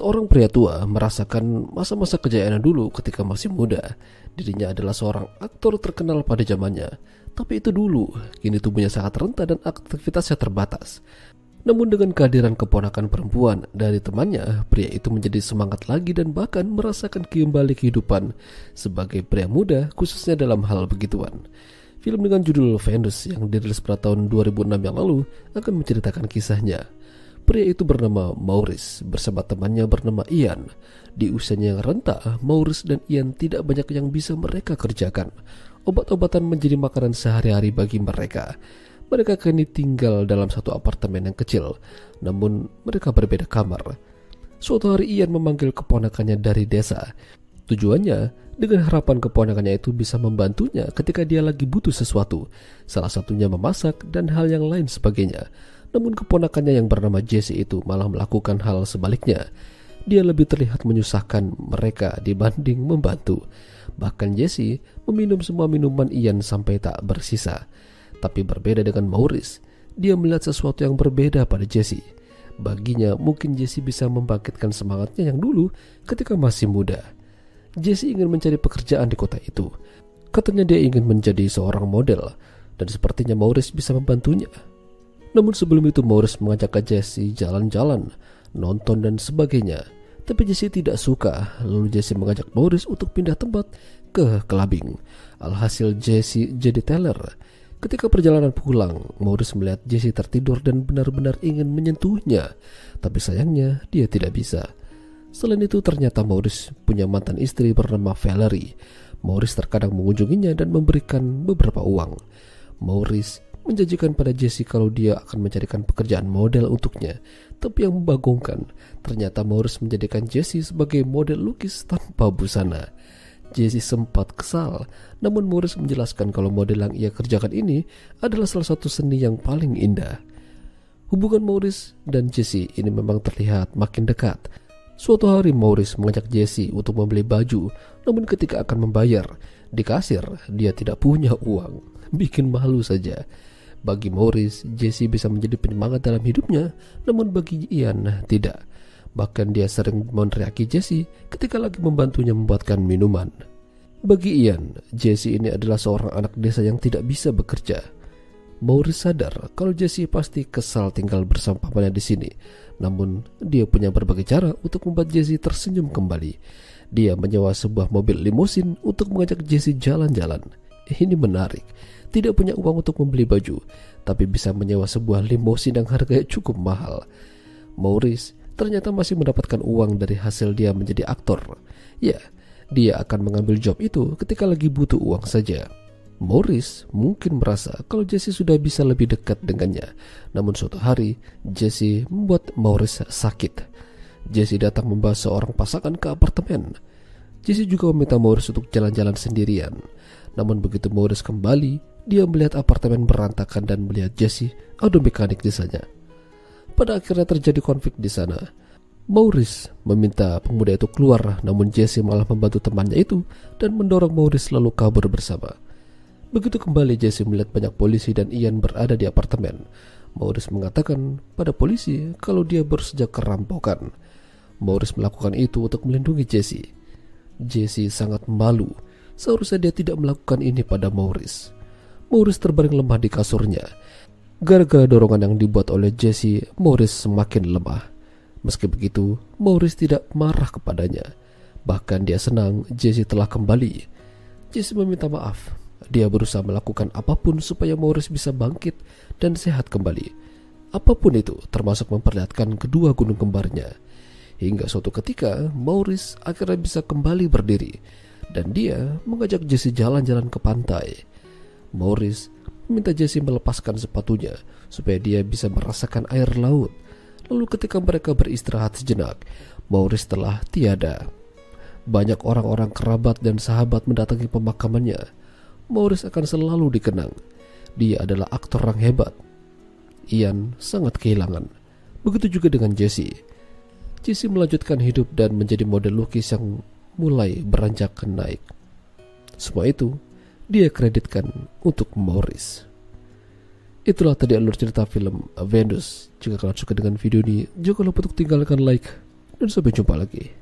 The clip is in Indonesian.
Seorang pria tua merasakan masa-masa kejayaannya dulu ketika masih muda. Dirinya adalah seorang aktor terkenal pada zamannya. Tapi itu dulu, kini tubuhnya sangat renta dan aktivitasnya terbatas. Namun dengan kehadiran keponakan perempuan dari temannya, pria itu menjadi semangat lagi dan bahkan merasakan kembali kehidupan sebagai pria muda, khususnya dalam hal begituan. Film dengan judul Venus yang dirilis pada tahun 2006 yang lalu akan menceritakan kisahnya. Pria itu bernama Maurice bersama temannya bernama Ian. Di usianya yang renta, Maurice dan Ian tidak banyak yang bisa mereka kerjakan. Obat-obatan menjadi makanan sehari-hari bagi mereka. Mereka kini tinggal dalam satu apartemen yang kecil, namun mereka berbeda kamar. Suatu hari Ian memanggil keponakannya dari desa. Tujuannya dengan harapan keponakannya itu bisa membantunya ketika dia lagi butuh sesuatu, salah satunya memasak dan hal yang lain sebagainya. Namun keponakannya yang bernama Jesse itu malah melakukan hal sebaliknya. Dia lebih terlihat menyusahkan mereka dibanding membantu. Bahkan Jesse meminum semua minuman Ian sampai tak bersisa. Tapi berbeda dengan Maurice, dia melihat sesuatu yang berbeda pada Jesse. Baginya mungkin Jesse bisa membangkitkan semangatnya yang dulu ketika masih muda. Jesse ingin mencari pekerjaan di kota itu. Katanya dia ingin menjadi seorang model, dan sepertinya Maurice bisa membantunya. Namun sebelum itu Maurice mengajak Jesse jalan-jalan, nonton dan sebagainya. Tapi Jesse tidak suka. Lalu Jesse mengajak Maurice untuk pindah tempat ke clubbing. Alhasil Jesse jadi teller. Ketika perjalanan pulang, Maurice melihat Jesse tertidur dan benar-benar ingin menyentuhnya. Tapi sayangnya dia tidak bisa. Selain itu ternyata Maurice punya mantan istri bernama Valerie. Maurice terkadang mengunjunginya dan memberikan beberapa uang. Maurice menjanjikan pada Jesse kalau dia akan mencarikan pekerjaan model untuknya. Tapi yang membagongkan, ternyata Maurice menjadikan Jesse sebagai model lukis tanpa busana. Jesse sempat kesal, namun Maurice menjelaskan kalau model yang ia kerjakan ini adalah salah satu seni yang paling indah. Hubungan Maurice dan Jesse ini memang terlihat makin dekat. Suatu hari Maurice mengajak Jesse untuk membeli baju, namun ketika akan membayar, di kasir dia tidak punya uang. Bikin malu saja. Bagi Maurice, Jesse bisa menjadi penyemangat dalam hidupnya, namun bagi Ian tidak. Bahkan dia sering meneriaki Jesse ketika lagi membantunya membuatkan minuman. Bagi Ian, Jesse ini adalah seorang anak desa yang tidak bisa bekerja. Maurice sadar kalau Jesse pasti kesal tinggal bersama papanya di sini. Namun dia punya berbagai cara untuk membuat Jesse tersenyum kembali. Dia menyewa sebuah mobil limusin untuk mengajak Jesse jalan-jalan. Ini menarik. Tidak punya uang untuk membeli baju, tapi bisa menyewa sebuah limusin yang harganya cukup mahal. Maurice ternyata masih mendapatkan uang dari hasil dia menjadi aktor. Ya, dia akan mengambil job itu ketika lagi butuh uang saja. Maurice mungkin merasa kalau Jesse sudah bisa lebih dekat dengannya. Namun suatu hari, Jesse membuat Maurice sakit. Jesse datang membawa seorang pasangan ke apartemen. Jesse juga meminta Maurice untuk jalan-jalan sendirian. Namun begitu Maurice kembali, dia melihat apartemen berantakan dan melihat Jesse adu mekanik di sana. Pada akhirnya terjadi konflik di sana. Maurice meminta pemuda itu keluar, namun Jesse malah membantu temannya itu dan mendorong Maurice lalu kabur bersama. Begitu kembali Jesse melihat banyak polisi dan Ian berada di apartemen. Maurice mengatakan pada polisi kalau dia baru saja kerampokan. Maurice melakukan itu untuk melindungi Jesse. Jesse sangat malu. Seharusnya dia tidak melakukan ini pada Maurice. Maurice terbaring lemah di kasurnya. Gara-gara dorongan yang dibuat oleh Jesse, Maurice semakin lemah. Meski begitu, Maurice tidak marah kepadanya. Bahkan dia senang Jesse telah kembali. Jesse meminta maaf. Dia berusaha melakukan apapun supaya Maurice bisa bangkit dan sehat kembali. Apapun itu, termasuk memperlihatkan kedua gunung kembarnya. Hingga suatu ketika, Maurice akhirnya bisa kembali berdiri. Dan dia mengajak Jesse jalan-jalan ke pantai. Maurice meminta Jesse melepaskan sepatunya supaya dia bisa merasakan air laut. Lalu ketika mereka beristirahat sejenak, Maurice telah tiada. Banyak orang-orang kerabat dan sahabat mendatangi pemakamannya. Maurice akan selalu dikenang. Dia adalah aktor yang hebat. Ian sangat kehilangan. Begitu juga dengan Jesse. Jesse melanjutkan hidup dan menjadi model lukis yang mulai beranjak naik. Semua itu dia kreditkan untuk Maurice. Itulah tadi alur cerita film Venus. Jika kalian suka dengan video ini, jangan lupa untuk tinggalkan like, dan sampai jumpa lagi.